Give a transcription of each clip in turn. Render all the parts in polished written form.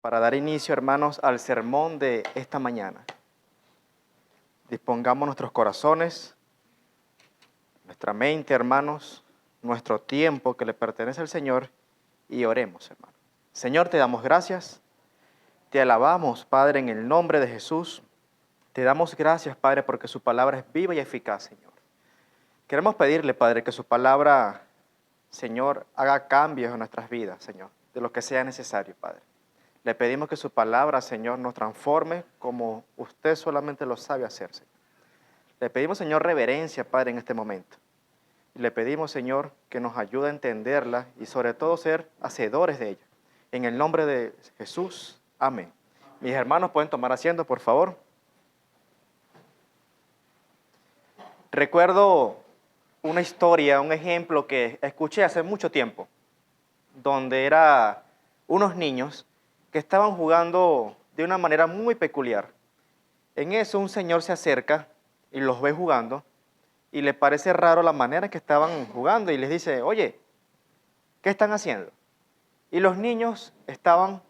Para dar inicio, hermanos, al sermón de esta mañana. Dispongamos nuestros corazones, nuestra mente, hermanos, nuestro tiempo que le pertenece al Señor y oremos, hermanos. Señor, te damos gracias, te alabamos, Padre, en el nombre de Jesús. Te damos gracias, Padre, porque su palabra es viva y eficaz, Señor. Queremos pedirle, Padre, que su palabra, Señor, haga cambios en nuestras vidas, Señor, de lo que sea necesario, Padre. Le pedimos que su palabra, Señor, nos transforme como usted solamente lo sabe hacer, Señor. Le pedimos, Señor, reverencia, Padre, en este momento. Y le pedimos, Señor, que nos ayude a entenderla y sobre todo ser hacedores de ella. En el nombre de Jesús, amén. Mis hermanos pueden tomar asiento, por favor. Recuerdo una historia, un ejemplo que escuché hace mucho tiempo, donde era unos niños que estaban jugando de una manera muy peculiar. En eso un señor se acerca y los ve jugando y le parece raro la manera en que estaban jugando y les dice, oye, ¿qué están haciendo? Y los niños estaban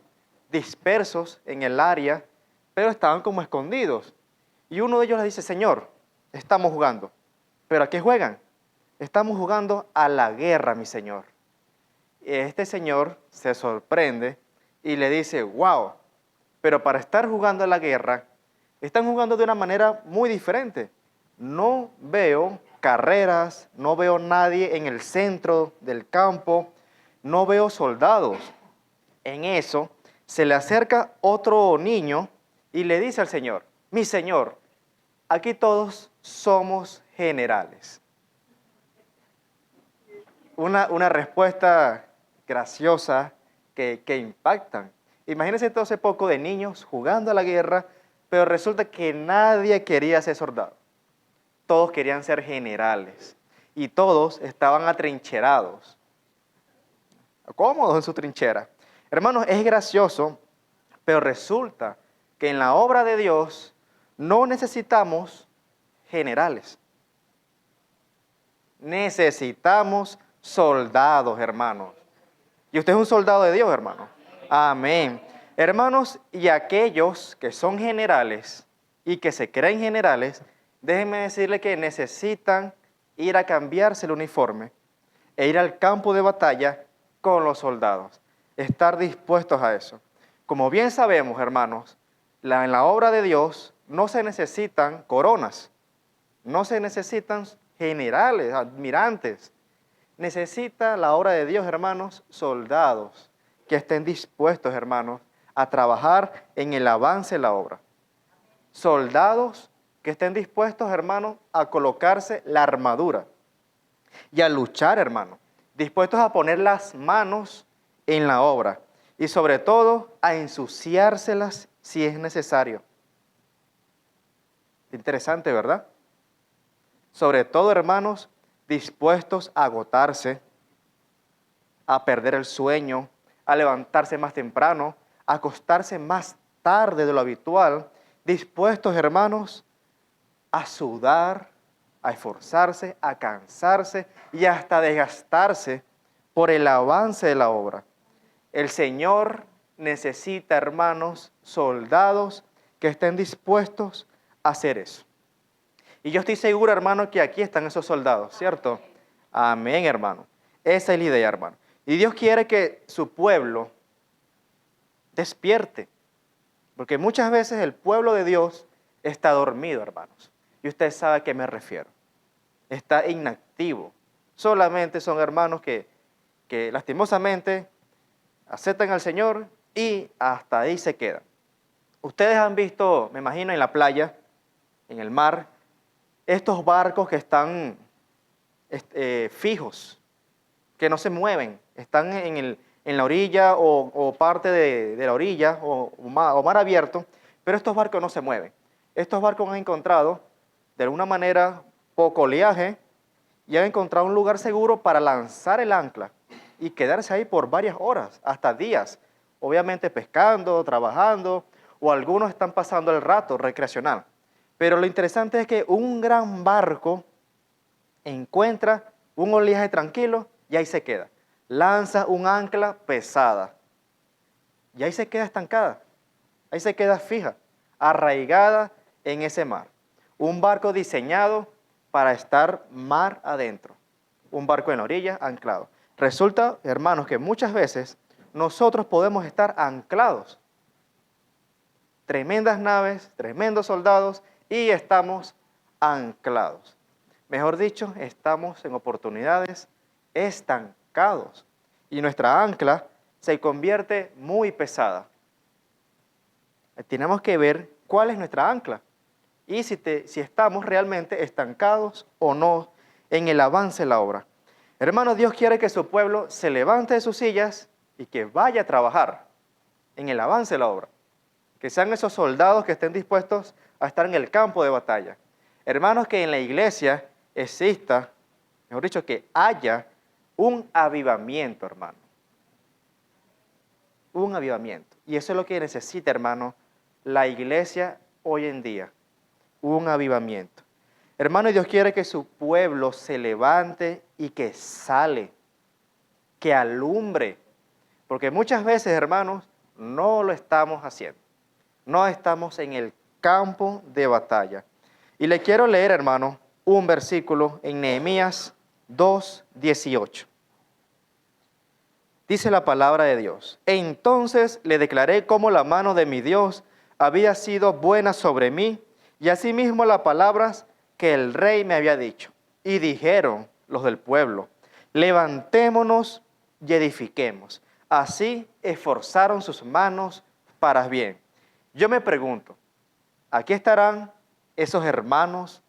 dispersos en el área, pero estaban como escondidos. Y uno de ellos les dice, Señor, estamos jugando. ¿Pero a qué juegan? Estamos jugando a la guerra, mi señor. Y este señor se sorprende y le dice, wow, pero para estar jugando a la guerra, están jugando de una manera muy diferente. No veo carreras, no veo nadie en el centro del campo, no veo soldados. En eso se le acerca otro niño y le dice al señor, mi señor, aquí todos somos generales. Una respuesta graciosa que impactan. Imagínense entonces poco de niños jugando a la guerra, pero resulta que nadie quería ser soldado. Todos querían ser generales y todos estaban atrincherados, cómodos en su trinchera. Hermanos, es gracioso, pero resulta que en la obra de Dios no necesitamos generales. Necesitamos soldados, hermanos. Y usted es un soldado de Dios, hermano. Amén. Hermanos, y aquellos que son generales y que se creen generales, déjenme decirle que necesitan ir a cambiarse el uniforme e ir al campo de batalla con los soldados. Estar dispuestos a eso. Como bien sabemos, hermanos, en la obra de Dios no se necesitan coronas, no se necesitan generales, admirantes. Necesita la obra de Dios, hermanos, soldados que estén dispuestos, hermanos, a trabajar en el avance de la obra. Soldados que estén dispuestos, hermanos, a colocarse la armadura y a luchar, hermanos, dispuestos a poner las manos en la obra y sobre todo a ensuciárselas si es necesario. Interesante, ¿verdad? Sobre todo, hermanos, dispuestos a agotarse, a perder el sueño, a levantarse más temprano, a acostarse más tarde de lo habitual, dispuestos, hermanos, a sudar, a esforzarse, a cansarse y hasta desgastarse por el avance de la obra. El Señor necesita, hermanos, soldados que estén dispuestos a hacer eso. Y yo estoy seguro, hermano, que aquí están esos soldados, ¿cierto? Amén, hermano. Esa es la idea, hermano. Y Dios quiere que su pueblo despierte. Porque muchas veces el pueblo de Dios está dormido, hermanos. Y usted sabe a qué me refiero. Está inactivo. Solamente son hermanos que lastimosamente aceptan al Señor y hasta ahí se quedan. Ustedes han visto, me imagino, en la playa, en el mar, estos barcos que están fijos, que no se mueven, están en la orilla o parte de la orilla o mar abierto, pero estos barcos no se mueven. Estos barcos han encontrado, de alguna manera, poco oleaje y han encontrado un lugar seguro para lanzar el ancla y quedarse ahí por varias horas, hasta días, obviamente pescando, trabajando, o algunos están pasando el rato recreacional. Pero lo interesante es que un gran barco encuentra un oleaje tranquilo y ahí se queda. Lanza un ancla pesada. y ahí se queda estancada, ahí se queda fija, arraigada en ese mar. Un barco diseñado para estar mar adentro, un barco en la orilla anclado. Resulta, hermanos, que muchas veces nosotros podemos estar anclados. Tremendas naves, tremendos soldados y estamos anclados. Mejor dicho, estamos en oportunidades estancados y nuestra ancla se convierte muy pesada. Tenemos que ver cuál es nuestra ancla y si estamos realmente estancados o no en el avance de la obra. Hermanos, Dios quiere que su pueblo se levante de sus sillas y que vaya a trabajar en el avance de la obra. Que sean esos soldados que estén dispuestos a estar en el campo de batalla. Hermanos, que en la iglesia exista, mejor dicho, que haya un avivamiento, hermano. Un avivamiento. Y eso es lo que necesita, hermano, la iglesia hoy en día. Un avivamiento. Hermano, y Dios quiere que su pueblo se levante y que sale, que alumbre. Porque muchas veces, hermanos, no lo estamos haciendo. No estamos en el campo de batalla. Y le quiero leer, hermano, un versículo en Nehemías 2:18. Dice la palabra de Dios: entonces le declaré cómo la mano de mi Dios había sido buena sobre mí, y asimismo las palabras que el rey me había dicho. Y dijeron los del pueblo: levantémonos y edifiquemos. Así esforzaron sus manos para bien. Yo me pregunto, ¿aquí estarán esos hermanos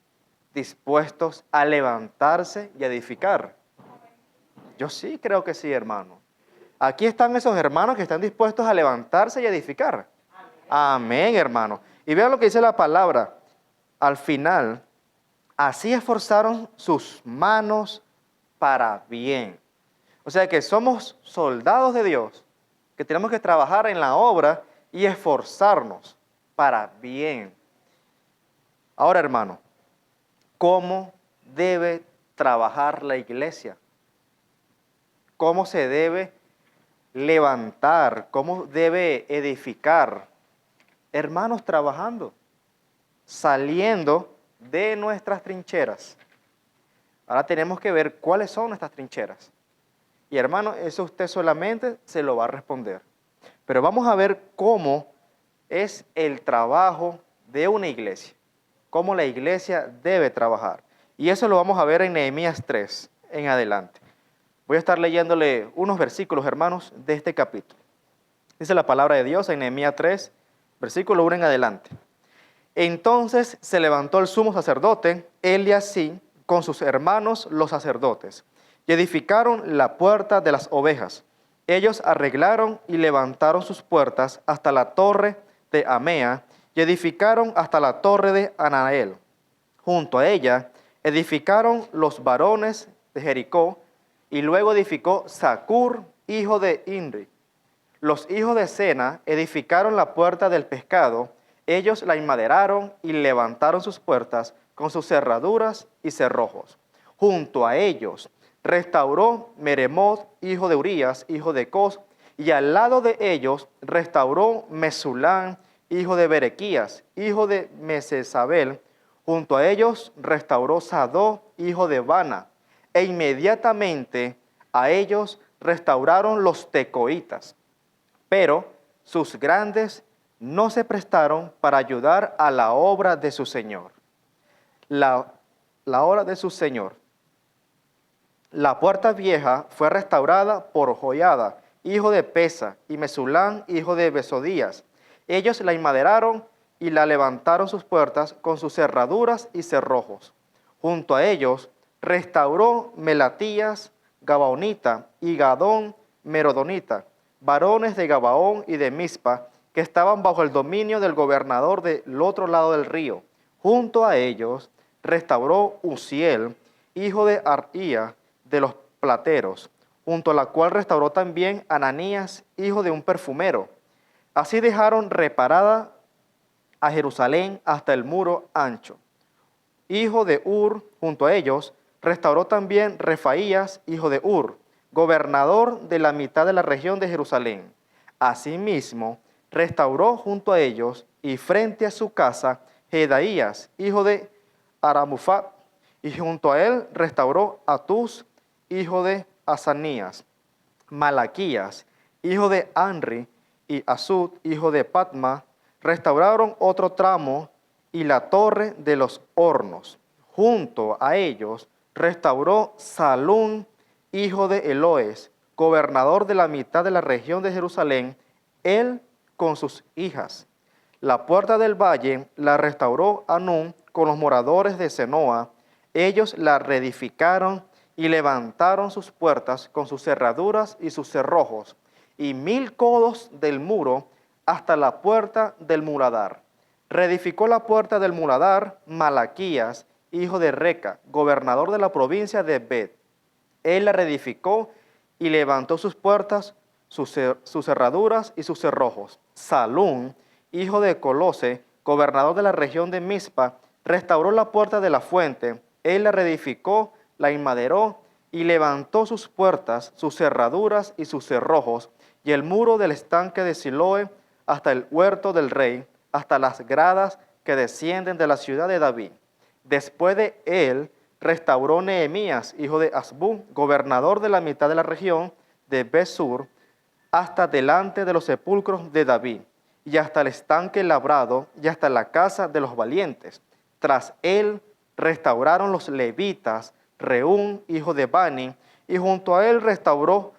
dispuestos a levantarse y edificar? Yo sí creo que sí, hermano. Aquí están esos hermanos que están dispuestos a levantarse y edificar. Amén, hermano. Y vean lo que dice la palabra. Al final, así esforzaron sus manos para bien. O sea que somos soldados de Dios, que tenemos que trabajar en la obra y esforzarnos para bien. Ahora, hermano, ¿cómo debe trabajar la iglesia? ¿Cómo se debe levantar? ¿Cómo debe edificar? Hermanos, trabajando, saliendo de nuestras trincheras. Ahora tenemos que ver cuáles son nuestras trincheras. Y hermano, eso usted solamente se lo va a responder. Pero vamos a ver cómo es el trabajo de una iglesia. Cómo la iglesia debe trabajar. Y eso lo vamos a ver en Nehemías 3 en adelante. Voy a estar leyéndole unos versículos, hermanos, de este capítulo. Dice la palabra de Dios en Nehemías 3, versículo 1 en adelante. Entonces se levantó el sumo sacerdote, Eliasib, con sus hermanos los sacerdotes, y edificaron la puerta de las ovejas. Ellos arreglaron y levantaron sus puertas hasta la torre de Amea, y edificaron hasta la torre de Anael. Junto a ella edificaron los varones de Jericó, y luego edificó Zacur, hijo de Imri. Los hijos de Sena edificaron la puerta del pescado. Ellos la enmaderaron y levantaron sus puertas con sus cerraduras y cerrojos. Junto a ellos restauró Meremot, hijo de Urías, hijo de Cos, y al lado de ellos restauró Mesulán, hijo de Berequías, hijo de Mesesabel. Junto a ellos restauró Sadó, hijo de Bana, e inmediatamente a ellos restauraron los tecoitas. Pero sus grandes no se prestaron para ayudar a la obra de su Señor. La obra de su Señor. La puerta vieja fue restaurada por Joiada, hijo de Pesa, y Mesulán, hijo de Besodías. Ellos la enmaderaron y la levantaron sus puertas con sus cerraduras y cerrojos. Junto a ellos restauró Melatías, Gabaonita, y Gadón, Merodonita, varones de Gabaón y de Mizpa, que estaban bajo el dominio del gobernador del otro lado del río. Junto a ellos restauró Uziel, hijo de Aría, de los plateros, junto a la cual restauró también Ananías, hijo de un perfumero. Así dejaron reparada a Jerusalén hasta el muro ancho. Hijo de Ur, junto a ellos, restauró también Refaías, hijo de Ur, gobernador de la mitad de la región de Jerusalén. Asimismo, restauró junto a ellos y frente a su casa Jedaías, hijo de Aramufat, y junto a él restauró a Tus, hijo de Asanías, Malaquías, hijo de Anri, y Asud, hijo de Patma, restauraron otro tramo y la torre de los hornos. Junto a ellos restauró Salún, hijo de Eloes, gobernador de la mitad de la región de Jerusalén, él con sus hijas. La puerta del valle la restauró Anún con los moradores de Senoa. Ellos la reedificaron y levantaron sus puertas con sus cerraduras y sus cerrojos, y 1000 codos del muro hasta la puerta del muladar. Reedificó la puerta del muladar Malaquías, hijo de Reca, gobernador de la provincia de Bet. Él la reedificó y levantó sus puertas, sus cerraduras y sus cerrojos. Salún, hijo de Colose, gobernador de la región de Mizpa, restauró la puerta de la fuente. Él la reedificó, la enmaderó y levantó sus puertas, sus cerraduras y sus cerrojos, y el muro del estanque de Siloé hasta el huerto del rey, hasta las gradas que descienden de la ciudad de David. Después de él, restauró Nehemías, hijo de Asbú, gobernador de la mitad de la región de Besur, hasta delante de los sepulcros de David, y hasta el estanque labrado, y hasta la casa de los valientes. Tras él restauraron los levitas, Reún, hijo de Bani, y junto a él restauró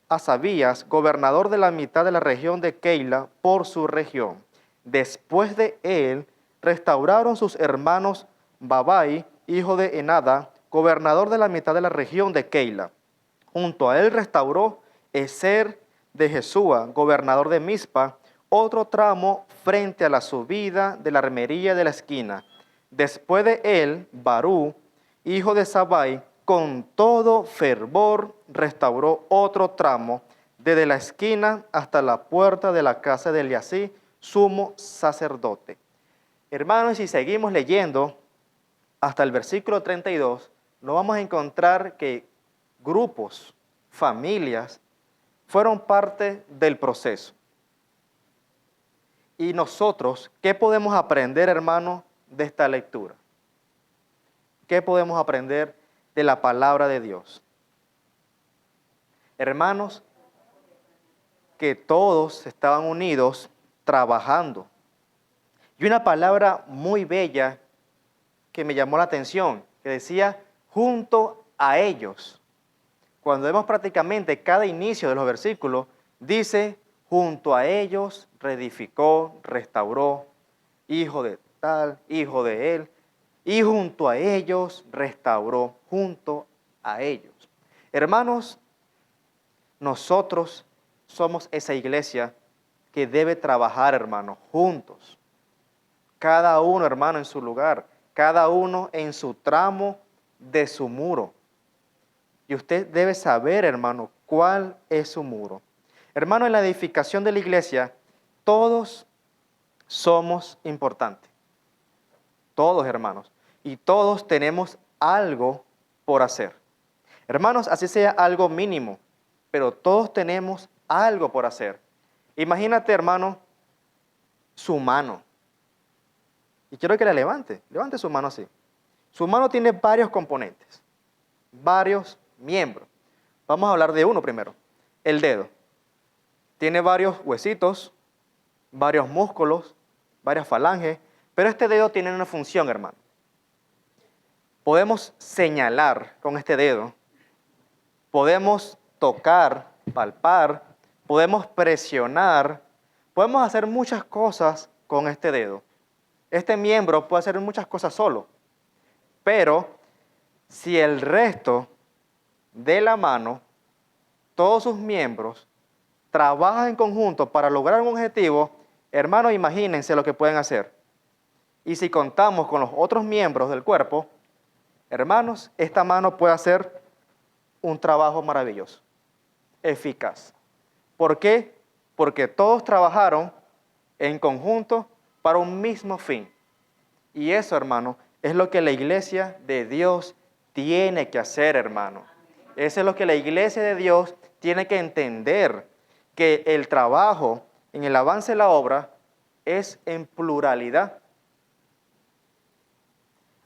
Asabías, gobernador de la mitad de la región de Keila, por su región. Después de él restauraron sus hermanos Babai, hijo de Enada, gobernador de la mitad de la región de Keila. Junto a él restauró Eser de Jesúa, gobernador de Mizpa, otro tramo frente a la subida de la armería de la esquina. Después de él, Barú, hijo de Sabai, con todo fervor restauró otro tramo, desde la esquina hasta la puerta de la casa de Eliasí, sumo sacerdote. Hermanos, si seguimos leyendo hasta el versículo 32, nos vamos a encontrar que grupos, familias, fueron parte del proceso. Y nosotros, ¿qué podemos aprender, hermano, de esta lectura? ¿Qué podemos aprender de la palabra de Dios? Hermanos, que todos estaban unidos trabajando. Y una palabra muy bella que me llamó la atención, que decía, junto a ellos. Cuando vemos prácticamente cada inicio de los versículos, dice, junto a ellos reedificó, restauró, hijo de tal, hijo de él, y junto a ellos restauró, junto a ellos. Hermanos, nosotros somos esa iglesia que debe trabajar, hermanos, juntos. Cada uno, hermano, en su lugar, cada uno en su tramo de su muro. Y usted debe saber, hermano, cuál es su muro. Hermano, en la edificación de la iglesia, todos somos importantes. Todos, hermanos. Y todos tenemos algo por hacer. Hermanos, así sea algo mínimo, pero todos tenemos algo por hacer. Imagínate, hermano, su mano. Y quiero que la levante su mano así. Su mano tiene varios componentes, varios miembros. Vamos a hablar de uno primero, el dedo. Tiene varios huesitos, varios músculos, varias falanges, pero este dedo tiene una función, hermano. Podemos señalar con este dedo, podemos tocar, palpar, podemos presionar, podemos hacer muchas cosas con este dedo. Este miembro puede hacer muchas cosas solo, pero si el resto de la mano, todos sus miembros, trabajan en conjunto para lograr un objetivo, hermanos, imagínense lo que pueden hacer. Y si contamos con los otros miembros del cuerpo, hermanos, esta mano puede hacer un trabajo maravilloso, eficaz. ¿Por qué? Porque todos trabajaron en conjunto para un mismo fin. Y eso, hermano, es lo que la iglesia de Dios tiene que hacer, hermano. Eso es lo que la iglesia de Dios tiene que entender, que el trabajo en el avance de la obra es en pluralidad.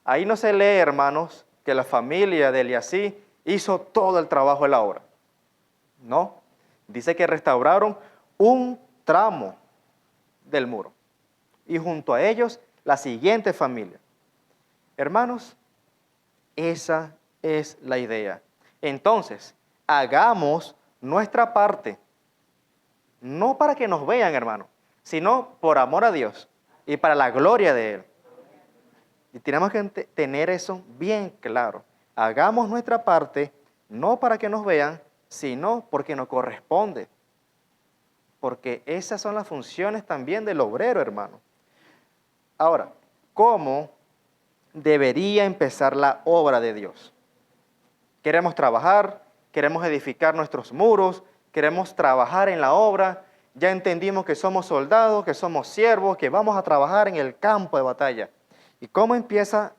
Ahí no se lee, hermanos, que la familia de Eliasí hizo todo el trabajo de la obra. No, dice que restauraron un tramo del muro y junto a ellos la siguiente familia. Hermanos, esa es la idea. Entonces, hagamos nuestra parte, no para que nos vean, hermano, sino por amor a Dios y para la gloria de Él. Y tenemos que tener eso bien claro. Hagamos nuestra parte, no para que nos vean, sino porque nos corresponde. Porque esas son las funciones también del obrero, hermano. Ahora, ¿cómo debería empezar la obra de Dios? Queremos trabajar, queremos edificar nuestros muros, queremos trabajar en la obra. Ya entendimos que somos soldados, que somos siervos, que vamos a trabajar en el campo de batalla. ¿Y cómo empieza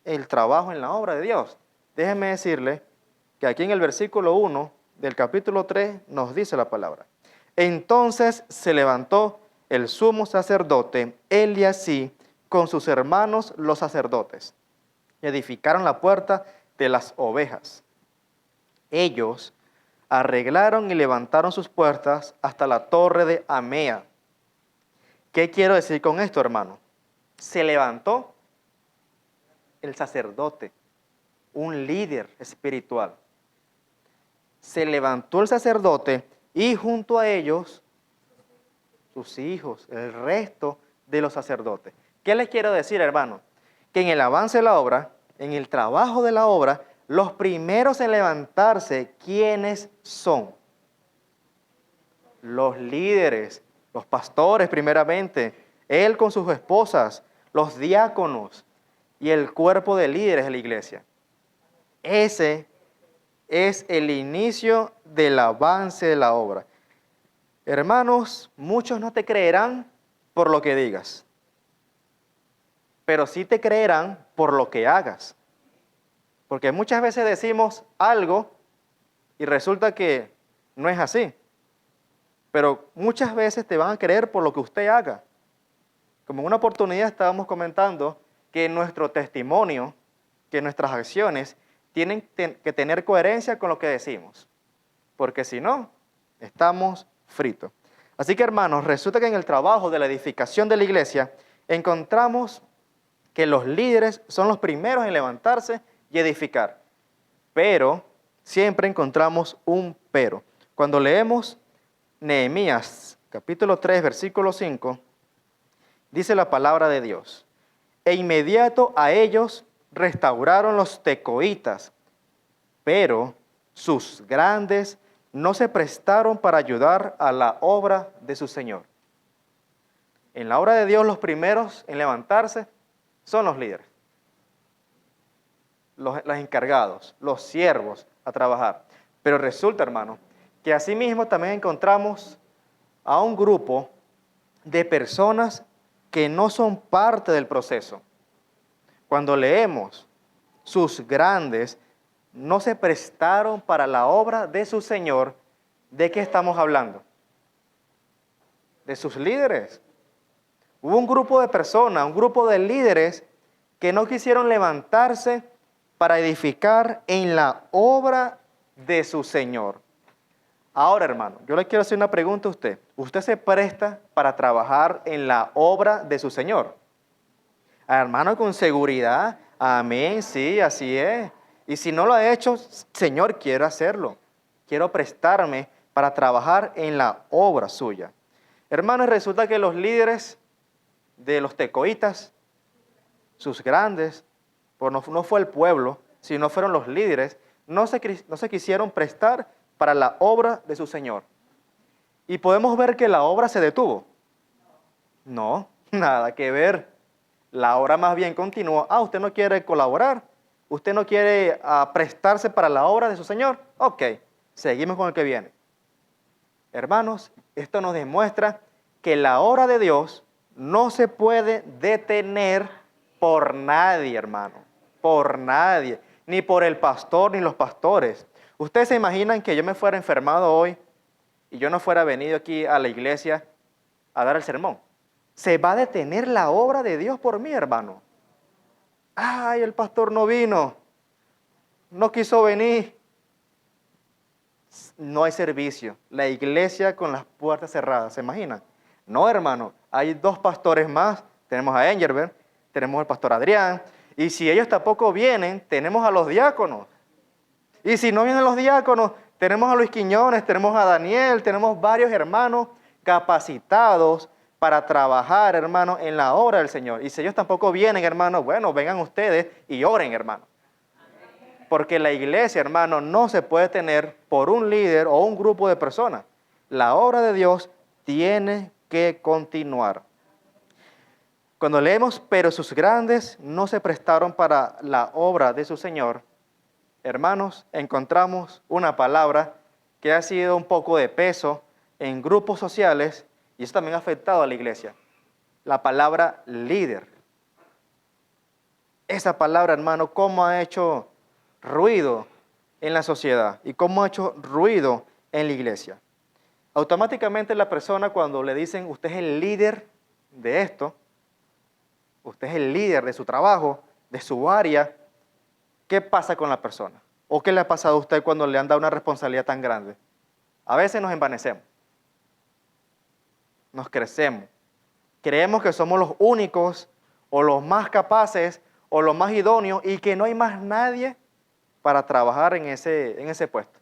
el trabajo en la obra de Dios? Déjenme decirle que aquí en el versículo 1 del capítulo 3 nos dice la palabra. Entonces se levantó el sumo sacerdote Eliasí con sus hermanos los sacerdotes y edificaron la puerta de las ovejas. Ellos arreglaron y levantaron sus puertas hasta la torre de Amea. ¿Qué quiero decir con esto, hermano? Se levantó el sacerdote, un líder espiritual. Se levantó el sacerdote y junto a ellos sus hijos, el resto de los sacerdotes. ¿Qué les quiero decir, hermano? Que en el avance de la obra, en el trabajo de la obra, los primeros en levantarse, ¿quiénes son? Los líderes, los pastores primeramente, él con sus esposas, los diáconos y el cuerpo de líderes de la iglesia. Ese es el inicio del avance de la obra. Hermanos, muchos no te creerán por lo que digas, pero sí te creerán por lo que hagas. Porque muchas veces decimos algo y resulta que no es así. Pero muchas veces te van a creer por lo que usted haga. Como en una oportunidad estábamos comentando que nuestro testimonio, que nuestras acciones tienen que tener coherencia con lo que decimos. Porque si no, estamos fritos. Así que, hermanos, resulta que en el trabajo de la edificación de la iglesia encontramos que los líderes son los primeros en levantarse y edificar. Pero siempre encontramos un pero. Cuando leemos Nehemías, capítulo 3, versículo 5, dice la palabra de Dios. E inmediato a ellos restauraron los tecoitas, pero sus grandes no se prestaron para ayudar a la obra de su Señor. En la obra de Dios los primeros en levantarse son los líderes, los encargados, los siervos a trabajar. Pero resulta, hermano, que asimismo también encontramos a un grupo de personas que no son parte del proceso. Cuando leemos, sus grandes no se prestaron para la obra de su Señor, ¿de qué estamos hablando? De sus líderes. Hubo un grupo de personas, un grupo de líderes que no quisieron levantarse para edificar en la obra de su Señor. Ahora, hermano, yo le quiero hacer una pregunta a usted. ¿Usted se presta para trabajar en la obra de su Señor? Hermano, con seguridad, amén, sí, así es. Y si no lo ha hecho, Señor, quiero hacerlo. Quiero prestarme para trabajar en la obra suya. Hermanos, resulta que los líderes de los tecoitas, sus grandes, pues no fue el pueblo, sino fueron los líderes, no se quisieron prestar para la obra de su Señor. Y podemos ver que la obra se detuvo. No, nada que ver. La obra más bien continuó. Usted no quiere colaborar, usted no quiere prestarse para la obra de su Señor. Ok, seguimos con el que viene. Hermanos, esto nos demuestra que la obra de Dios no se puede detener por nadie, hermano. Por nadie. Ni por el pastor, ni los pastores. Ustedes se imaginan que yo me fuera enfermado hoy y yo no fuera venido aquí a la iglesia a dar el sermón. ¿Se va a detener la obra de Dios por mí, hermano? Ay, el pastor no vino, no quiso venir. No hay servicio. La iglesia con las puertas cerradas, ¿se imaginan? No, hermano, hay 2 pastores más. Tenemos a Engelbert, tenemos al pastor Adrián, y si ellos tampoco vienen, tenemos a los diáconos. Y si no vienen los diáconos, tenemos a Luis Quiñones, tenemos a Daniel, tenemos varios hermanos capacitados para trabajar, hermano, en la obra del Señor. Y si ellos tampoco vienen, hermano, bueno, vengan ustedes y oren, hermano. Porque la iglesia, hermano, no se puede tener por un líder o un grupo de personas. La obra de Dios tiene que continuar. Cuando leemos, pero sus grandes no se prestaron para la obra de su Señor, hermanos, encontramos una palabra que ha sido un poco de peso en grupos sociales y eso también ha afectado a la iglesia. La palabra líder. Esa palabra, hermano, ¿cómo ha hecho ruido en la sociedad y cómo ha hecho ruido en la iglesia? Automáticamente la persona, cuando le dicen usted es el líder de esto, usted es el líder de su trabajo, de su área, ¿qué pasa con la persona? ¿O qué le ha pasado a usted cuando le han dado una responsabilidad tan grande? A veces nos envanecemos, nos crecemos, creemos que somos los únicos o los más capaces o los más idóneos y que no hay más nadie para trabajar en ese puesto.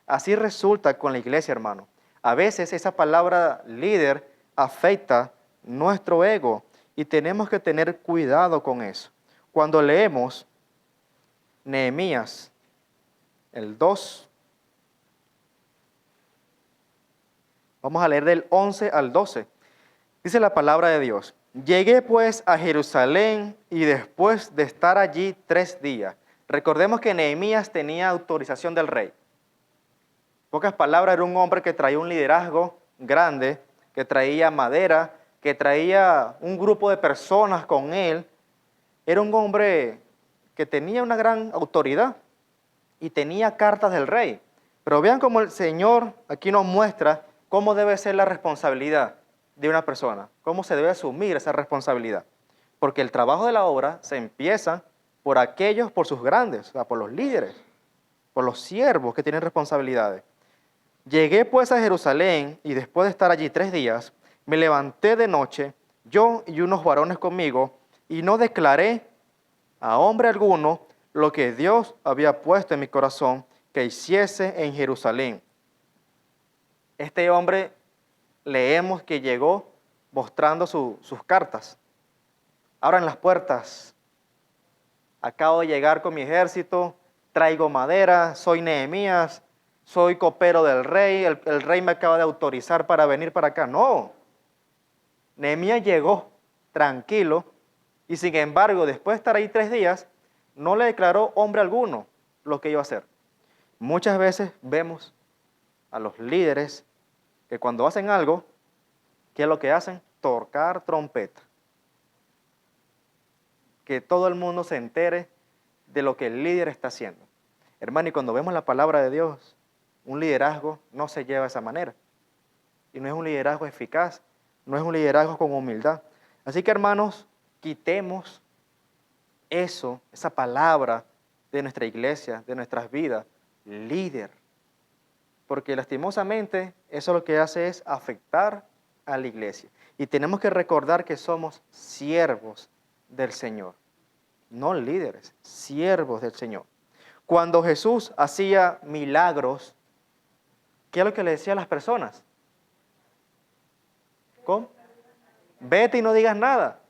Así resulta con la iglesia, hermano. A veces esa palabra líder afecta nuestro ego y tenemos que tener cuidado con eso. Cuando leemos Nehemías, el 2, vamos a leer del 11 al 12. Dice la palabra de Dios: llegué pues a Jerusalén y después de estar allí 3 días. Recordemos que Nehemías tenía autorización del rey. En pocas palabras, era un hombre que traía un liderazgo grande, que traía madera, que traía un grupo de personas con él. Era un hombre que tenía una gran autoridad y tenía cartas del rey. Pero vean cómo el Señor aquí nos muestra cómo debe ser la responsabilidad de una persona, cómo se debe asumir esa responsabilidad. Porque el trabajo de la obra se empieza por sus grandes, o sea, por los líderes, por los siervos que tienen responsabilidades. Llegué pues a Jerusalén y después de estar allí 3 días, me levanté de noche, yo y unos varones conmigo, y no declaré a hombre alguno lo que Dios había puesto en mi corazón que hiciese en Jerusalén. Este hombre leemos que llegó mostrando sus cartas. Abran las puertas. Acabo de llegar con mi ejército, traigo madera, soy Nehemías, soy copero del rey, el rey me acaba de autorizar para venir para acá. No, Nehemías llegó tranquilo y sin embargo, después de estar ahí 3 días, no le declaró hombre alguno lo que iba a hacer. Muchas veces vemos a los líderes que cuando hacen algo, ¿qué es lo que hacen? Tocar trompeta. Que todo el mundo se entere de lo que el líder está haciendo. Hermano, y cuando vemos la palabra de Dios, un liderazgo no se lleva de esa manera. Y no es un liderazgo eficaz, no es un liderazgo con humildad. Así que, hermanos, quitemos eso, esa palabra de nuestra iglesia, de nuestras vidas, líder. Porque lastimosamente eso lo que hace es afectar a la iglesia. Y tenemos que recordar que somos siervos del Señor. No líderes, siervos del Señor. Cuando Jesús hacía milagros, ¿qué es lo que le decía a las personas? ¿Cómo? Vete y no digas nada.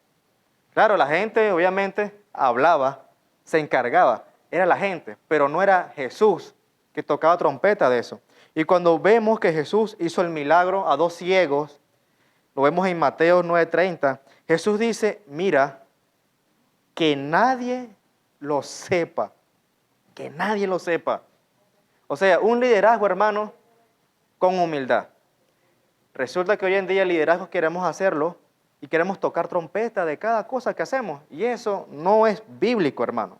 Claro, la gente obviamente hablaba, se encargaba, era la gente, pero no era Jesús que tocaba trompeta de eso. Y cuando vemos que Jesús hizo el milagro a 2 ciegos, lo vemos en Mateo 9:30, Jesús dice, mira, que nadie lo sepa, que nadie lo sepa. O sea, un liderazgo, hermano, con humildad. Resulta que hoy en día el liderazgo queremos hacerlo y queremos tocar trompeta de cada cosa que hacemos. Y eso no es bíblico, hermano.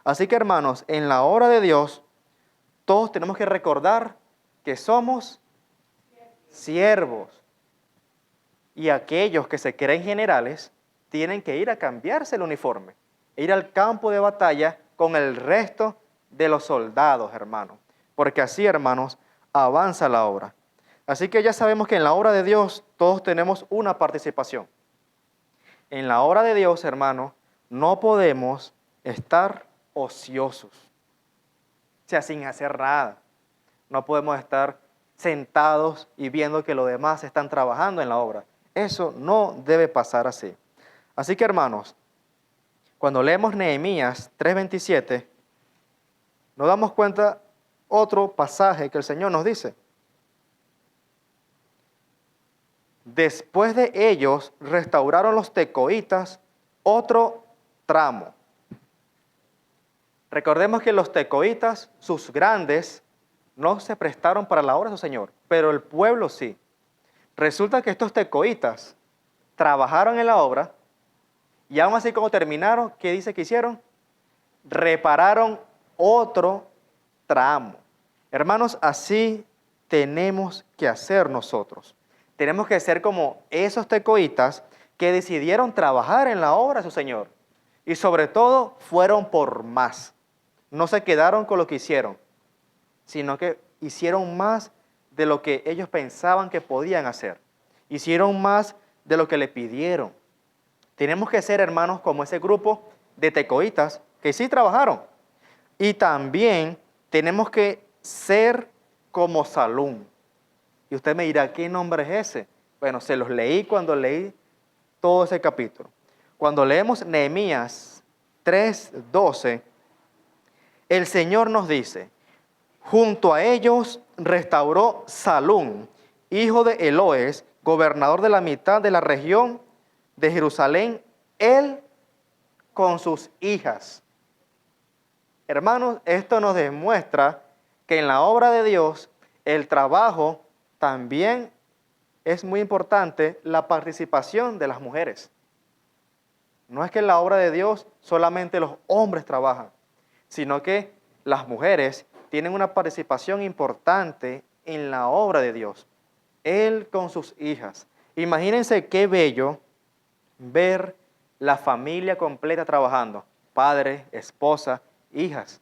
Así que, hermanos, en la obra de Dios, todos tenemos que recordar que somos siervos. Y aquellos que se creen generales tienen que ir a cambiarse el uniforme, ir al campo de batalla con el resto de los soldados, hermanos. Porque así, hermanos, avanza la obra. Así que ya sabemos que en la obra de Dios todos tenemos una participación. En la obra de Dios, hermanos, no podemos estar ociosos, o sea, sin hacer nada. No podemos estar sentados y viendo que los demás están trabajando en la obra. Eso no debe pasar así. Así que, hermanos, cuando leemos Nehemías 3:27, nos damos cuenta otro pasaje que el Señor nos dice. Después de ellos restauraron los tecoitas otro tramo. Recordemos que los tecoitas, sus grandes, no se prestaron para la obra de su Señor, pero el pueblo sí. Resulta que estos tecoitas trabajaron en la obra y aún así como terminaron, ¿qué dice que hicieron? Repararon otro tramo. Hermanos, así tenemos que hacer nosotros. Tenemos que ser como esos tecoitas que decidieron trabajar en la obra de su Señor. Y sobre todo, fueron por más. No se quedaron con lo que hicieron, sino que hicieron más de lo que ellos pensaban que podían hacer. Hicieron más de lo que le pidieron. Tenemos que ser, hermanos, como ese grupo de tecoitas que sí trabajaron. Y también tenemos que ser como Salum. Y usted me dirá, ¿qué nombre es ese? Bueno, se los leí cuando leí todo ese capítulo. Cuando leemos Nehemías 3:12, el Señor nos dice, junto a ellos restauró Salum, hijo de Eloes, gobernador de la mitad de la región de Jerusalén, él con sus hijas. Hermanos, esto nos demuestra que en la obra de Dios el trabajo también es muy importante, la participación de las mujeres. No es que en la obra de Dios solamente los hombres trabajan, sino que las mujeres tienen una participación importante en la obra de Dios. Él con sus hijas. Imagínense qué bello ver la familia completa trabajando, padre, esposa, hijas.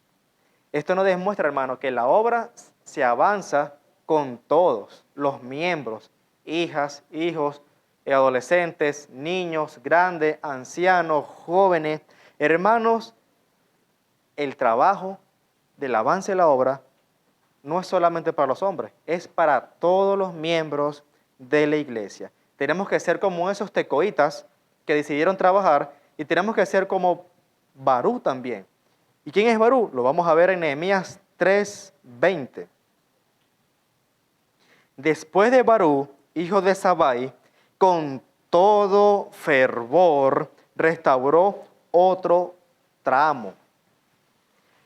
Esto nos demuestra, hermano, que la obra se avanza con todos los miembros, hijas, hijos, adolescentes, niños, grandes, ancianos, jóvenes, hermanos. El trabajo del avance de la obra no es solamente para los hombres, es para todos los miembros de la iglesia. Tenemos que ser como esos tecoitas que decidieron trabajar y tenemos que ser como Barú también. ¿Y quién es Barú? Lo vamos a ver en Nehemías 3:20. Después de Barú, hijo de Sabai, con todo fervor restauró otro tramo.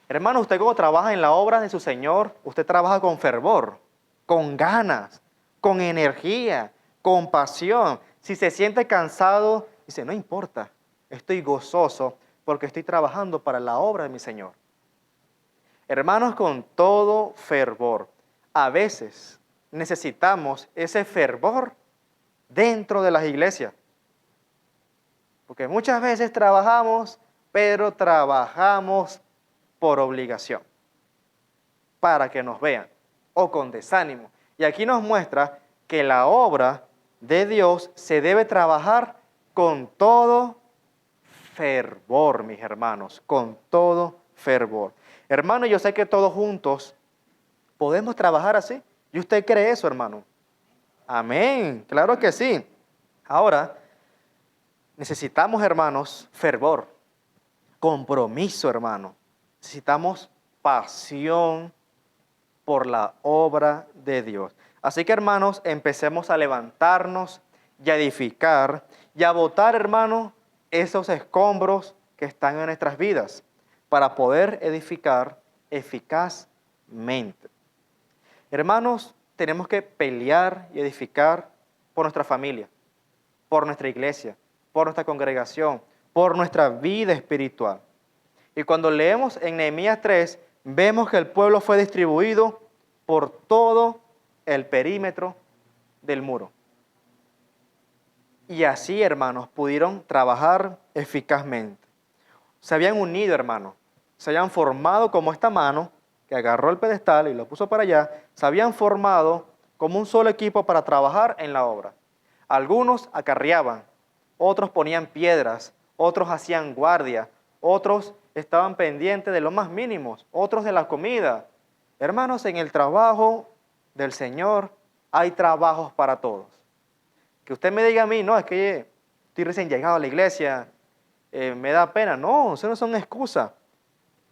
Hermano, usted como trabaja en la obra de su Señor, usted trabaja con fervor, con ganas, con energía, con pasión. Si se siente cansado, dice, no importa, estoy gozoso porque estoy trabajando para la obra de mi Señor. Hermanos, con todo fervor. A veces necesitamos ese fervor dentro de las iglesias. Porque muchas veces trabajamos, pero trabajamos por obligación, para que nos vean, o con desánimo. Y aquí nos muestra que la obra de Dios se debe trabajar con todo fervor, mis hermanos, con todo fervor. Hermano, yo sé que todos juntos podemos trabajar así. ¿Y usted cree eso, hermano? Amén, claro que sí. Ahora, necesitamos, hermanos, fervor, compromiso, hermano. Necesitamos pasión por la obra de Dios. Así que, hermanos, empecemos a levantarnos y a edificar y a botar, hermanos, esos escombros que están en nuestras vidas para poder edificar eficazmente. Hermanos, tenemos que pelear y edificar por nuestra familia, por nuestra iglesia, por nuestra congregación, por nuestra vida espiritual. Y cuando leemos en Nehemías 3, vemos que el pueblo fue distribuido por todo el perímetro del muro. Y así, hermanos, pudieron trabajar eficazmente. Se habían unido, hermanos. Se habían formado como esta mano, que agarró el pedestal y lo puso para allá. Se habían formado como un solo equipo para trabajar en la obra. Algunos acarreaban, otros ponían piedras, otros hacían guardia, otros estaban pendientes de lo más mínimos, otros de la comida. Hermanos, en el trabajo del Señor hay trabajos para todos. Que usted me diga a mí, no, es que estoy recién llegado a la iglesia, me da pena. No, eso no son excusas.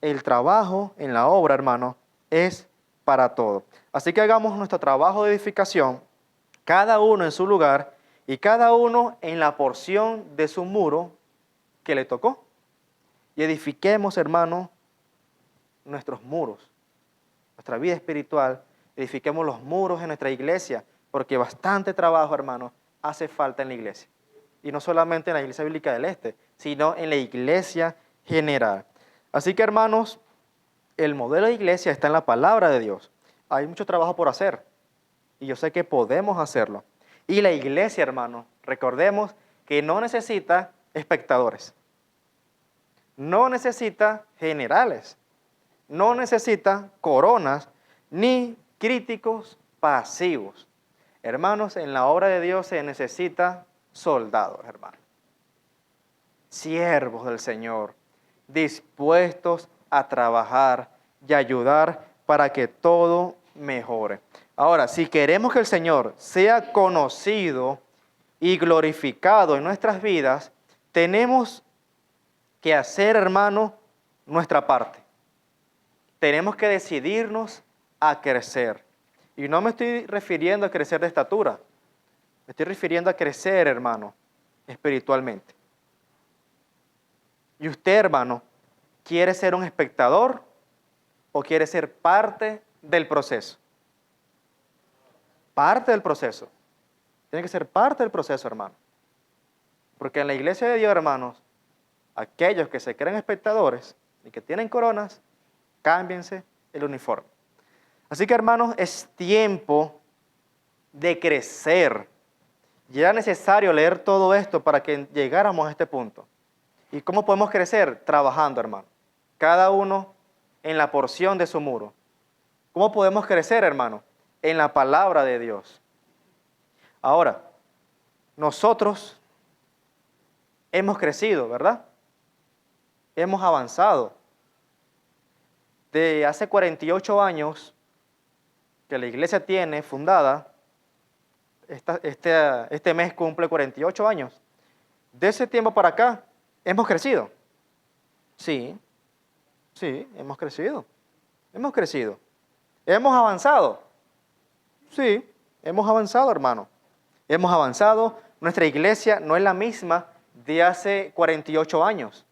El trabajo en la obra, hermano, es para todo. Así que hagamos nuestro trabajo de edificación, cada uno en su lugar y cada uno en la porción de su muro que le tocó. Y edifiquemos, hermano, nuestros muros, nuestra vida espiritual, edifiquemos los muros en nuestra iglesia, porque bastante trabajo, hermano, hace falta en la iglesia. Y no solamente en la Iglesia Bíblica del Este, sino en la iglesia general. Así que, hermanos, el modelo de iglesia está en la palabra de Dios. Hay mucho trabajo por hacer y yo sé que podemos hacerlo. Y la iglesia, hermano, recordemos que no necesita espectadores, no necesita generales, no necesita coronas ni críticos pasivos. Hermanos, en la obra de Dios se necesita soldados, hermanos, siervos del Señor, dispuestos a trabajar y ayudar para que todo mejore. Ahora, si queremos que el Señor sea conocido y glorificado en nuestras vidas, tenemos que hacer, hermano, nuestra parte. Tenemos que decidirnos a crecer. Y no me estoy refiriendo a crecer de estatura, me estoy refiriendo a crecer, hermano, espiritualmente. Y usted, hermano, ¿quiere ser un espectador o quiere ser parte del proceso? Parte del proceso. Tiene que ser parte del proceso, hermano. Porque en la iglesia de Dios, hermanos, aquellos que se creen espectadores y que tienen coronas, cámbiense el uniforme. Así que, hermanos, es tiempo de crecer. Y era necesario leer todo esto para que llegáramos a este punto. ¿Y cómo podemos crecer? Trabajando, hermano. Cada uno en la porción de su muro. ¿Cómo podemos crecer, hermano? En la palabra de Dios. Ahora, nosotros hemos crecido, ¿verdad? Hemos avanzado. De hace 48 años que la iglesia tiene fundada, este mes cumple 48 años. De ese tiempo para acá, ¿hemos crecido? Sí, hemos crecido. Hemos crecido. ¿Hemos avanzado? Sí, hemos avanzado, hermano. Hemos avanzado. Nuestra iglesia no es la misma de hace 48 años.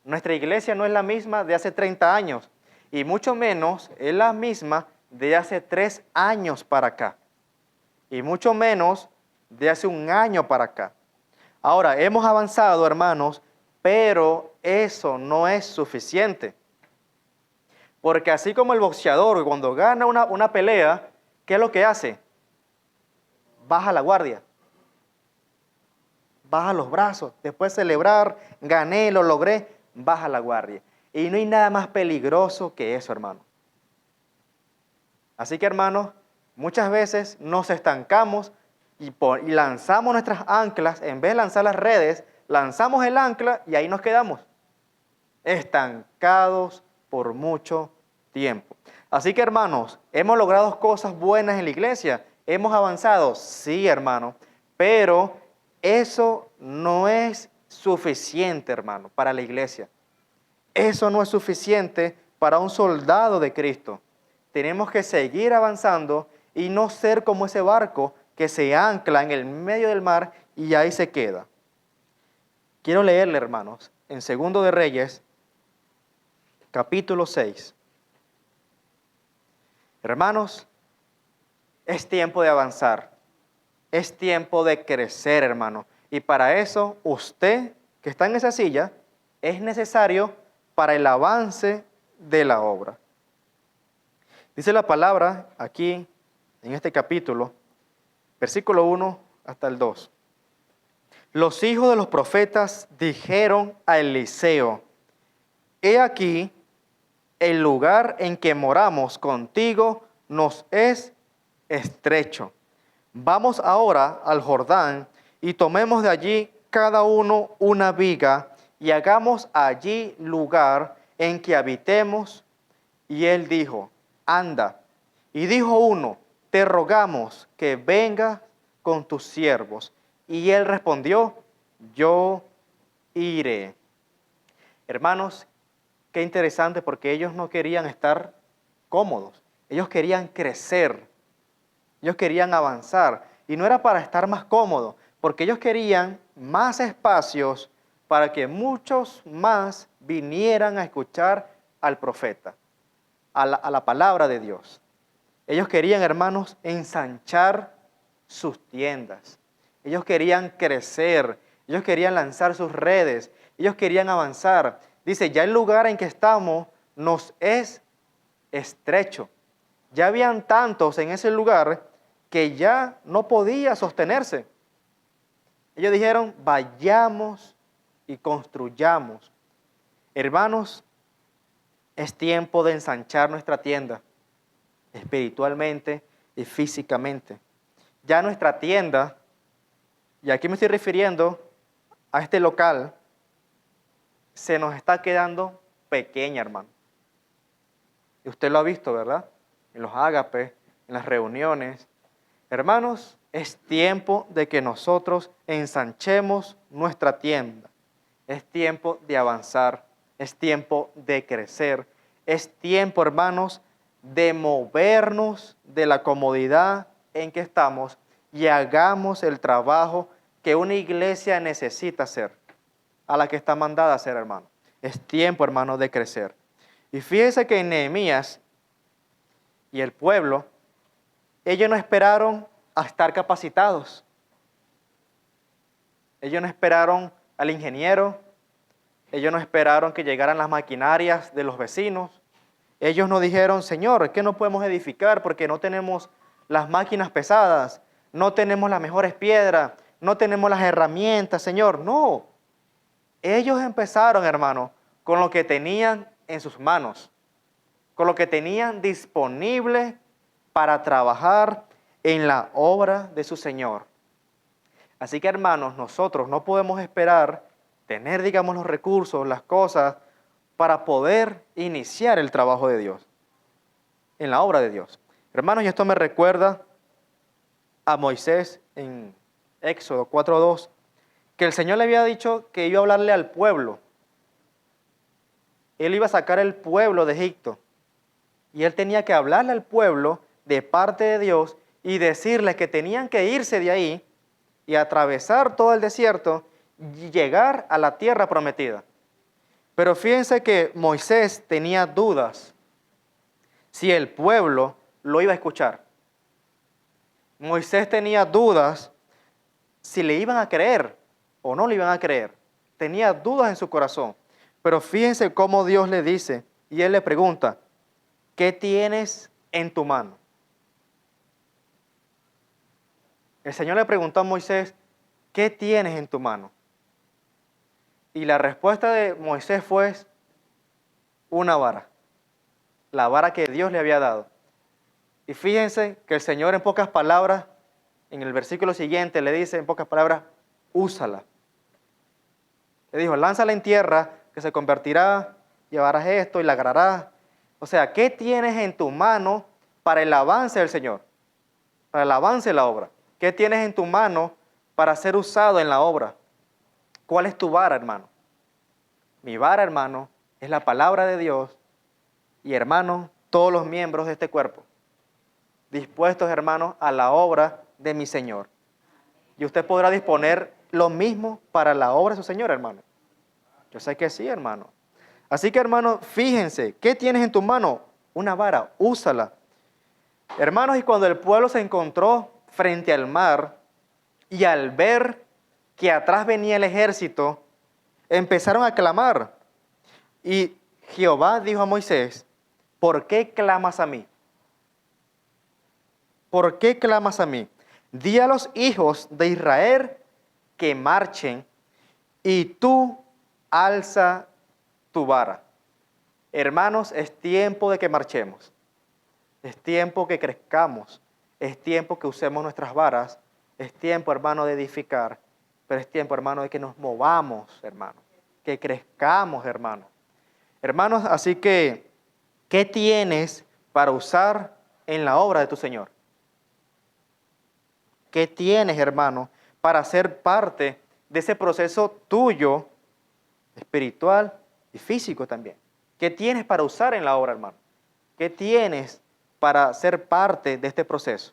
Nuestra iglesia no es la misma de hace 30 años. Y mucho menos es la misma de hace 3 años para acá. Y mucho menos de hace 1 año para acá. Ahora, hemos avanzado, hermanos, pero eso no es suficiente. Porque así como el boxeador, cuando gana una pelea, ¿qué es lo que hace? Baja la guardia. Baja los brazos. Después de celebrar, gané, lo logré, baja la guardia. Y no hay nada más peligroso que eso, hermano. Así que, hermanos, muchas veces nos estancamos y lanzamos nuestras anclas, en vez de lanzar las redes, lanzamos el ancla y ahí nos quedamos, estancados por mucho tiempo. Así que, hermanos, ¿hemos logrado cosas buenas en la iglesia? ¿Hemos avanzado? Sí, hermano, pero eso no es suficiente, hermano, para la iglesia. Eso no es suficiente para un soldado de Cristo. Tenemos que seguir avanzando y no ser como ese barco que se ancla en el medio del mar y ahí se queda. Quiero leerle, hermanos, en 2 de Reyes, capítulo 6. Hermanos, es tiempo de avanzar. Es tiempo de crecer, hermano. Y para eso, usted que está en esa silla, es necesario para el avance de la obra. Dice la palabra aquí, en este capítulo, versículo 1 hasta el 2. Los hijos de los profetas dijeron a Eliseo: he aquí, el lugar en que moramos contigo nos es estrecho. Vamos ahora al Jordán y tomemos de allí cada uno una viga y hagamos allí lugar en que habitemos. Y él dijo: anda. Y dijo uno: te rogamos que vengas con tus siervos. Y él respondió: yo iré. Hermanos, qué interesante, porque ellos no querían estar cómodos. Ellos querían crecer. Ellos querían avanzar. Y no era para estar más cómodos, porque ellos querían más espacios para que muchos más vinieran a escuchar al profeta, a la palabra de Dios. Ellos querían, hermanos, ensanchar sus tiendas. Ellos querían crecer. Ellos querían lanzar sus redes. Ellos querían avanzar. Dice, ya el lugar en que estamos nos es estrecho. Ya habían tantos en ese lugar que ya no podía sostenerse. Ellos dijeron: vayamos y construyamos. Hermanos, es tiempo de ensanchar nuestra tienda, espiritualmente y físicamente. Ya nuestra tienda, y aquí me estoy refiriendo a este local, se nos está quedando pequeña, hermano. Y usted lo ha visto, ¿verdad? En los ágapes, en las reuniones. Hermanos, es tiempo de que nosotros ensanchemos nuestra tienda. Es tiempo de avanzar. Es tiempo de crecer. Es tiempo, hermanos, de movernos de la comodidad en que estamos y hagamos el trabajo que una iglesia necesita hacer, a la que está mandada a hacer, hermano. Es tiempo, hermano, de crecer. Y fíjese que en Nehemías y el pueblo, ellos no esperaron a estar capacitados. Ellos no esperaron al ingeniero. Ellos no esperaron que llegaran las maquinarias de los vecinos. Ellos no dijeron: Señor, ¿qué no podemos edificar porque no tenemos las máquinas pesadas? No tenemos las mejores piedras. No tenemos las herramientas, Señor. No. Ellos empezaron, hermano, con lo que tenían en sus manos, con lo que tenían disponible para trabajar en la obra de su Señor. Así que, hermanos, nosotros no podemos esperar tener, digamos, los recursos, las cosas, para poder iniciar el trabajo de Dios, en la obra de Dios. Hermanos, y esto me recuerda a Moisés en Éxodo 4:2, que el Señor le había dicho que iba a hablarle al pueblo. Él iba a sacar el pueblo de Egipto. Y él tenía que hablarle al pueblo de parte de Dios y decirles que tenían que irse de ahí y atravesar todo el desierto y llegar a la tierra prometida. Pero fíjense que Moisés tenía dudas si el pueblo lo iba a escuchar. Moisés tenía dudas si le iban a creer o no le iban a creer. Tenía dudas en su corazón. Pero fíjense cómo Dios le dice, y él le pregunta: ¿qué tienes en tu mano? El Señor le preguntó a Moisés: ¿qué tienes en tu mano? Y la respuesta de Moisés fue: una vara. La vara que Dios le había dado. Y fíjense que el Señor, en pocas palabras, en el versículo siguiente le dice en pocas palabras: úsala. Le dijo: lánzala en tierra, que se convertirá, llevarás esto y la agarrarás. O sea, ¿qué tienes en tu mano para el avance del Señor? Para el avance de la obra. ¿Qué tienes en tu mano para ser usado en la obra? ¿Cuál es tu vara, hermano? Mi vara, hermano, es la palabra de Dios. Y, hermano, todos los miembros de este cuerpo, dispuestos, hermano, a la obra de mi Señor. Y usted podrá disponer lo mismo para la obra de su Señor, hermano. Yo sé que sí, hermano. Así que, hermano, fíjense, ¿qué tienes en tu mano? Una vara, úsala. Hermanos, y cuando el pueblo se encontró frente al mar y al ver que atrás venía el ejército, empezaron a clamar. Y Jehová dijo a Moisés: ¿por qué clamas a mí? ¿Por qué clamas a mí? Di a los hijos de Israel que marchen y tú alza tu vara. Hermanos, es tiempo de que marchemos. Es tiempo que crezcamos. Es tiempo que usemos nuestras varas. Es tiempo, hermano, de edificar. Pero es tiempo, hermano, de que nos movamos, hermano. Que crezcamos, hermano. Hermanos, así que, ¿qué tienes para usar en la obra de tu Señor? ¿Qué tienes, hermano, para ser parte de ese proceso tuyo, espiritual y físico también? ¿Qué tienes para usar en la obra, hermano? ¿Qué tienes para ser parte de este proceso?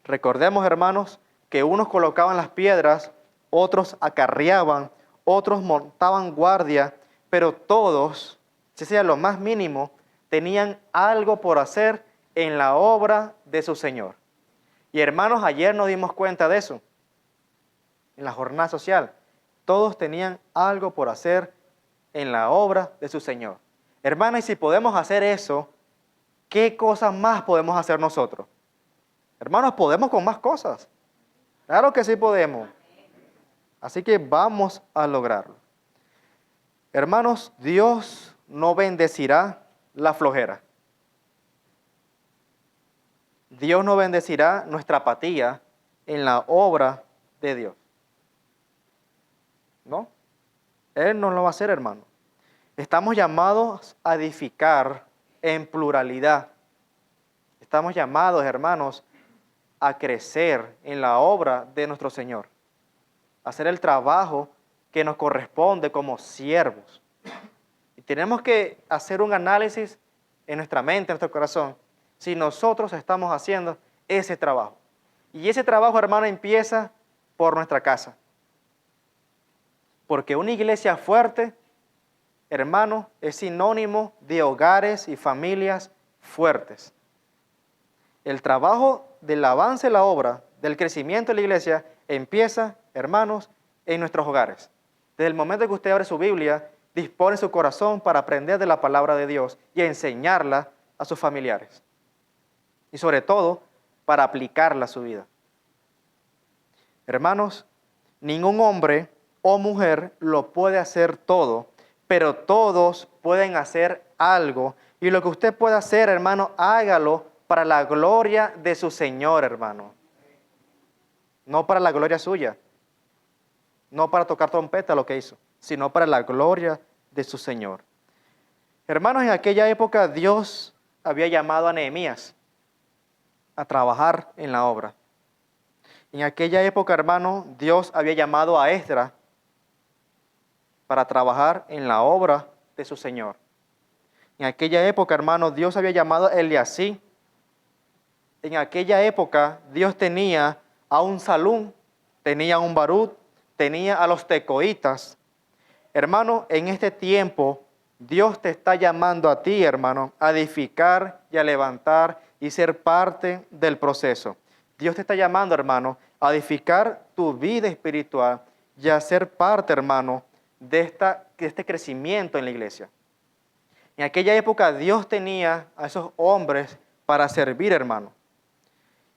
Recordemos, hermanos, que unos colocaban las piedras, otros acarreaban, otros montaban guardia, pero todos, si sea lo más mínimo, tenían algo por hacer en la obra de su Señor. Y hermanos, ayer nos dimos cuenta de eso, en la jornada social. Todos tenían algo por hacer en la obra de su Señor. Hermanos, y si podemos hacer eso, ¿qué cosas más podemos hacer nosotros? Hermanos, podemos con más cosas. Claro que sí podemos. Así que vamos a lograrlo. Hermanos, Dios no bendecirá la flojera. Dios no bendecirá nuestra apatía en la obra de Dios. ¿No? Él no lo va a hacer, hermano. Estamos llamados a edificar en pluralidad. Estamos llamados, hermanos, a crecer en la obra de nuestro Señor. A hacer el trabajo que nos corresponde como siervos. Y tenemos que hacer un análisis en nuestra mente, en nuestro corazón, si nosotros estamos haciendo ese trabajo. Y ese trabajo, hermano, empieza por nuestra casa. Porque una iglesia fuerte, hermano, es sinónimo de hogares y familias fuertes. El trabajo del avance de la obra, del crecimiento de la iglesia, empieza, hermanos, en nuestros hogares. Desde el momento que usted abre su Biblia, dispone su corazón para aprender de la palabra de Dios y enseñarla a sus familiares. Y sobre todo, para aplicarla a su vida. Hermanos, ningún hombre o mujer lo puede hacer todo, pero todos pueden hacer algo. Y lo que usted puede hacer, hermano, hágalo para la gloria de su Señor, hermano. No para la gloria suya. No para tocar trompeta lo que hizo, sino para la gloria de su Señor. Hermanos, en aquella época Dios había llamado a Nehemías a trabajar en la obra. En aquella época, hermano, Dios había llamado a Esdras para trabajar en la obra de su Señor. En aquella época, hermano, Dios había llamado a Eliasí. En aquella época, Dios tenía a un Salum, tenía a un Barut, tenía a los tecoitas. Hermano, en este tiempo, Dios te está llamando a ti, hermano, a edificar y a levantar y ser parte del proceso. Dios te está llamando, hermano, a edificar tu vida espiritual y a ser parte, hermano, de este crecimiento en la iglesia. En aquella época Dios tenía a esos hombres para servir, hermano.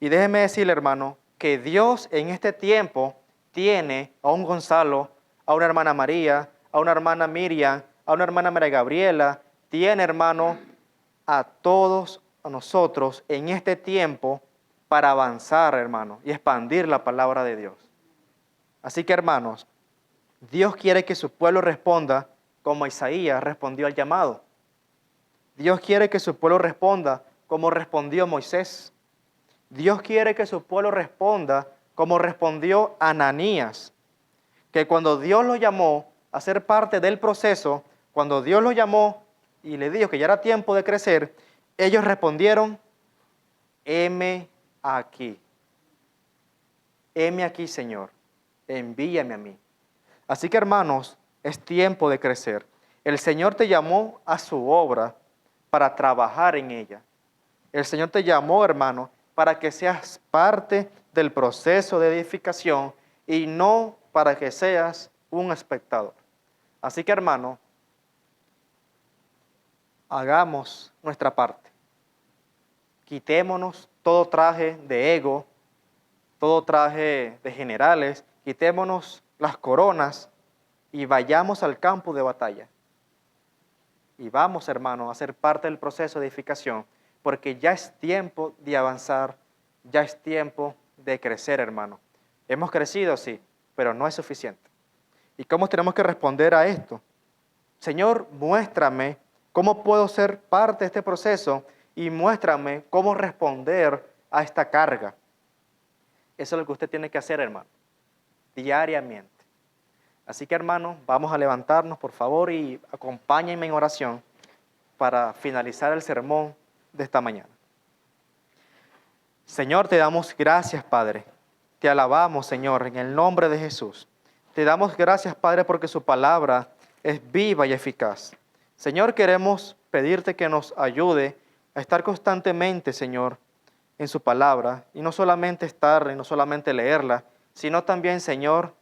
Y déjeme decirle, hermano, que Dios en este tiempo tiene a un Gonzalo, a una hermana María, a una hermana Miriam, a una hermana María Gabriela, tiene, hermano, a todos a nosotros en este tiempo para avanzar, hermano, y expandir la palabra de Dios. Así que, hermanos, Dios quiere que su pueblo responda como Isaías respondió al llamado. Dios quiere que su pueblo responda como respondió Moisés. Dios quiere que su pueblo responda como respondió Ananías, que cuando Dios lo llamó a ser parte del proceso, cuando Dios lo llamó y le dijo que ya era tiempo de crecer, ellos respondieron, heme aquí. Heme aquí, Señor, envíame a mí. Así que, hermanos, es tiempo de crecer. El Señor te llamó a su obra para trabajar en ella. El Señor te llamó, hermano, para que seas parte del proceso de edificación y no para que seas un espectador. Así que, hermano, hagamos nuestra parte. Quitémonos todo traje de ego, todo traje de generales, quitémonos las coronas y vayamos al campo de batalla. Y vamos, hermanos, a ser parte del proceso de edificación, porque ya es tiempo de avanzar, ya es tiempo de crecer, hermano. Hemos crecido, sí, pero no es suficiente. ¿Y cómo tenemos que responder a esto? Señor, muéstrame cómo puedo ser parte de este proceso y muéstrame cómo responder a esta carga. Eso es lo que usted tiene que hacer, hermano, diariamente. Así que, hermano, vamos a levantarnos, por favor, y acompáñenme en oración para finalizar el sermón de esta mañana. Señor, te damos gracias, Padre. Te alabamos, Señor, en el nombre de Jesús. Te damos gracias, Padre, porque su palabra es viva y eficaz. Señor, queremos pedirte que nos ayude a estar constantemente, Señor, en su palabra, y no solamente estar, y no solamente leerla, sino también, Señor,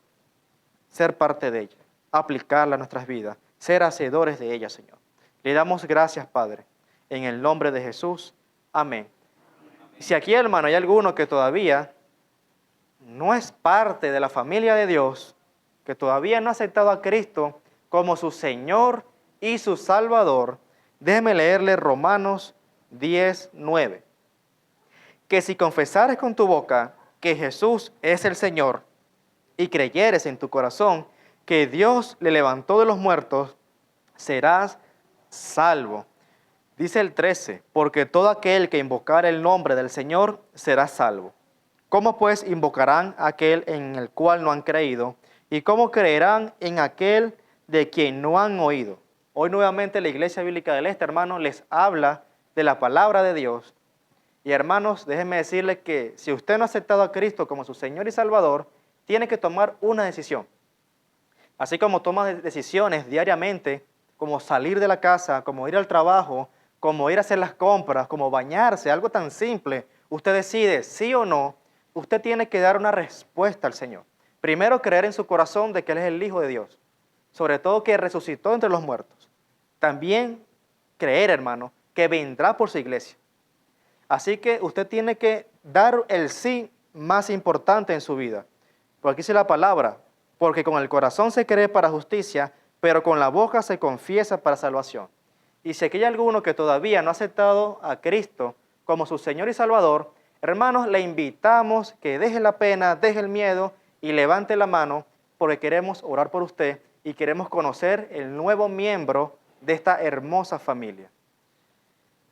ser parte de ella, aplicarla a nuestras vidas, ser hacedores de ella, Señor. Le damos gracias, Padre, en el nombre de Jesús. Amén. Y si aquí, hermano, hay alguno que todavía no es parte de la familia de Dios, que todavía no ha aceptado a Cristo como su Señor y su Salvador, déjeme leerle Romanos 10:9. Que si confesares con tu boca que Jesús es el Señor y creyeres en tu corazón que Dios le levantó de los muertos, serás salvo. Dice el 13, porque todo aquel que invocare el nombre del Señor será salvo. ¿Cómo pues invocarán a aquel en el cual no han creído? ¿Y cómo creerán en aquel de quien no han oído? Hoy nuevamente la Iglesia Bíblica del Este, hermanos, les habla de la palabra de Dios. Y hermanos, déjenme decirles que si usted no ha aceptado a Cristo como su Señor y Salvador, tiene que tomar una decisión. Así como toma decisiones diariamente, como salir de la casa, como ir al trabajo, como ir a hacer las compras, como bañarse, algo tan simple, usted decide sí o no, usted tiene que dar una respuesta al Señor. Primero, creer en su corazón de que Él es el Hijo de Dios, sobre todo que resucitó entre los muertos. También creer, hermano, que vendrá por su iglesia. Así que usted tiene que dar el sí más importante en su vida. Porque aquí dice la palabra, porque con el corazón se cree para justicia, pero con la boca se confiesa para salvación. Y si aquí hay alguno que todavía no ha aceptado a Cristo como su Señor y Salvador, hermanos, le invitamos que deje la pena, deje el miedo y levante la mano, porque queremos orar por usted y queremos conocer el nuevo miembro de esta hermosa familia.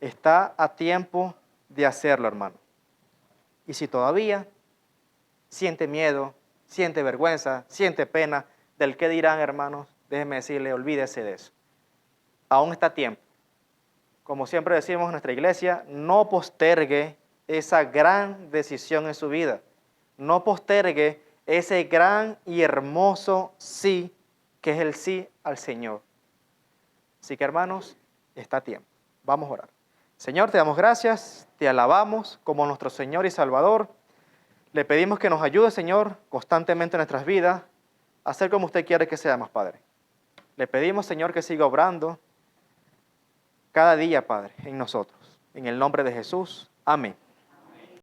Está a tiempo de hacerlo, hermano. Y si todavía siente miedo, siente vergüenza, siente pena del qué dirán, hermanos, déjenme decirle, olvídese de eso. Aún está a tiempo. Como siempre decimos en nuestra iglesia, no postergue esa gran decisión en su vida. No postergue ese gran y hermoso sí, que es el sí al Señor. Así que, hermanos, está a tiempo. Vamos a orar. Señor, te damos gracias, te alabamos como nuestro Señor y Salvador. Le pedimos que nos ayude, Señor, constantemente en nuestras vidas, a ser como usted quiere que seamos, Padre. Le pedimos, Señor, que siga obrando cada día, Padre, en nosotros. En el nombre de Jesús. Amén.